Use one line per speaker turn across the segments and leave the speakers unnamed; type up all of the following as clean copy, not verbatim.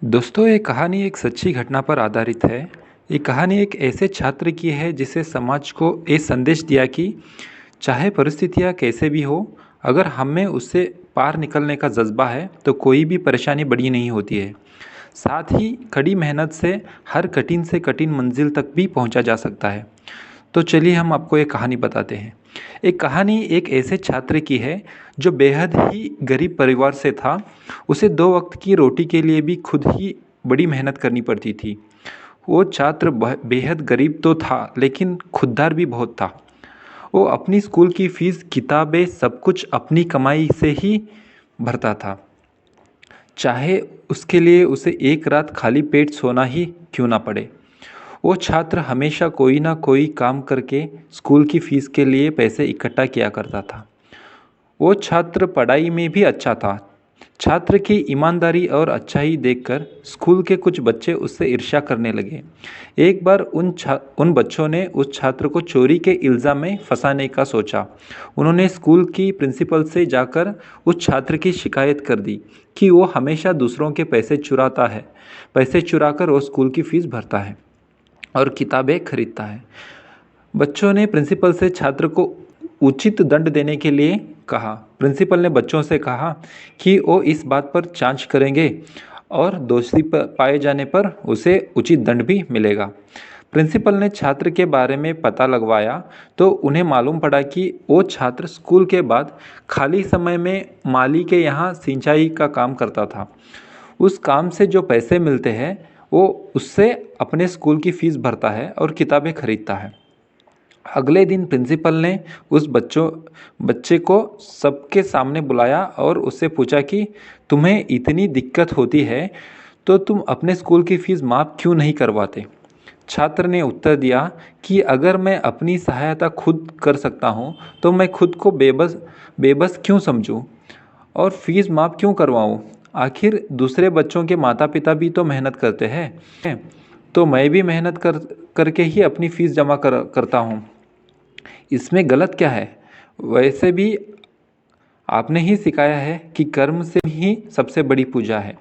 दोस्तों, ये कहानी एक सच्ची घटना पर आधारित है। ये कहानी एक ऐसे छात्र की है जिसे समाज को ये संदेश दिया कि चाहे परिस्थितियाँ कैसे भी हो, अगर हम में उससे पार निकलने का जज्बा है तो कोई भी परेशानी बड़ी नहीं होती है। साथ ही कड़ी मेहनत से हर कठिन से कठिन मंजिल तक भी पहुंचा जा सकता है। तो चलिए हम आपको एक कहानी बताते हैं। एक कहानी एक ऐसे छात्र की है जो बेहद ही गरीब परिवार से था। उसे 2 वक्त की रोटी के लिए भी खुद ही बड़ी मेहनत करनी पड़ती थी। वो छात्र बेहद गरीब तो था लेकिन खुददार भी बहुत था। वो अपनी स्कूल की फ़ीस, किताबें सब कुछ अपनी कमाई से ही भरता था। चाहे उसके लिए उसे एक रात खाली पेट सोना ही क्यों ना पड़े। वो छात्र हमेशा कोई ना कोई काम करके स्कूल की फ़ीस के लिए पैसे इकट्ठा किया करता था। वो छात्र पढ़ाई में भी अच्छा था। छात्र की ईमानदारी और अच्छाई देखकर स्कूल के कुछ बच्चे उससे ईर्ष्या करने लगे। एक बार उन बच्चों ने उस छात्र को चोरी के इल्ज़ाम में फंसाने का सोचा। उन्होंने स्कूल की प्रिंसिपल से जाकर उस छात्र की शिकायत कर दी कि वो हमेशा दूसरों के पैसे चुराता है। पैसे चुराकर वो स्कूल की फ़ीस भरता है और किताबें खरीदता है। बच्चों ने प्रिंसिपल से छात्र को उचित दंड देने के लिए कहा। प्रिंसिपल ने बच्चों से कहा कि वो इस बात पर जांच करेंगे और दोषी पाए जाने पर उसे उचित दंड भी मिलेगा। प्रिंसिपल ने छात्र के बारे में पता लगवाया तो उन्हें मालूम पड़ा कि वो छात्र स्कूल के बाद खाली समय में माली के यहाँ सिंचाई का काम करता था। उस काम से जो पैसे मिलते हैं वो उससे अपने स्कूल की फ़ीस भरता है और किताबें खरीदता है। अगले दिन प्रिंसिपल ने उस बच्चे को सबके सामने बुलाया और उससे पूछा कि तुम्हें इतनी दिक्कत होती है तो तुम अपने स्कूल की फ़ीस माफ़ क्यों नहीं करवाते। छात्र ने उत्तर दिया कि अगर मैं अपनी सहायता खुद कर सकता हूँ तो मैं खुद को बेबस क्यों समझूँ और फ़ीस माफ़ क्यों करवाऊँ। आखिर दूसरे बच्चों के माता पिता भी तो मेहनत करते हैं, तो मैं भी मेहनत करके ही अपनी फ़ीस जमा करता हूँ। इसमें गलत क्या है। वैसे भी आपने ही सिखाया है कि कर्म से ही सबसे बड़ी पूजा है।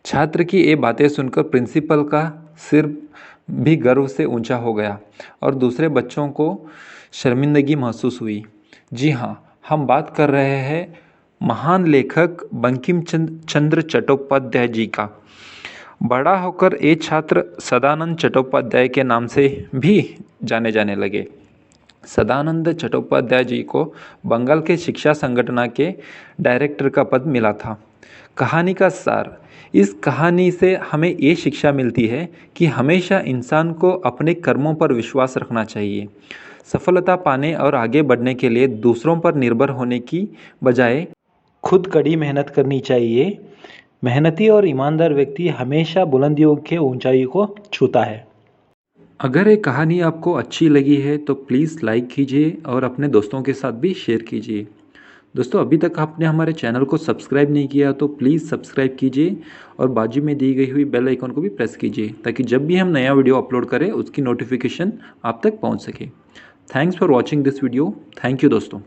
छात्र की ये बातें सुनकर प्रिंसिपल का सिर भी गर्व से ऊंचा हो गया और दूसरे बच्चों को शर्मिंदगी महसूस हुई। जी हाँ, हम बात कर रहे हैं महान लेखक बंकिम चंद्र चट्टोपाध्याय जी का। बड़ा होकर ये छात्र सदानंद चट्टोपाध्याय के नाम से भी जाने लगे। सदानंद चट्टोपाध्याय जी को बंगाल के शिक्षा संगठन के डायरेक्टर का पद मिला था। कहानी का सार, इस कहानी से हमें ये शिक्षा मिलती है कि हमेशा इंसान को अपने कर्मों पर विश्वास रखना चाहिए। सफलता पाने और आगे बढ़ने के लिए दूसरों पर निर्भर होने की बजाय खुद कड़ी मेहनत करनी चाहिए। मेहनती और ईमानदार व्यक्ति हमेशा बुलंदियों के ऊंचाई को छूता है। अगर ये कहानी आपको अच्छी लगी है तो प्लीज़ लाइक कीजिए और अपने दोस्तों के साथ भी शेयर कीजिए। दोस्तों, अभी तक आपने हमारे चैनल को सब्सक्राइब नहीं किया तो प्लीज़ सब्सक्राइब कीजिए और बाजू में दी गई हुई बेल आइकन को भी प्रेस कीजिए ताकि जब भी हम नया वीडियो अपलोड करें उसकी नोटिफिकेशन आप तक पहुंच सके। Thanks for watching this video. Thank you दोस्तों।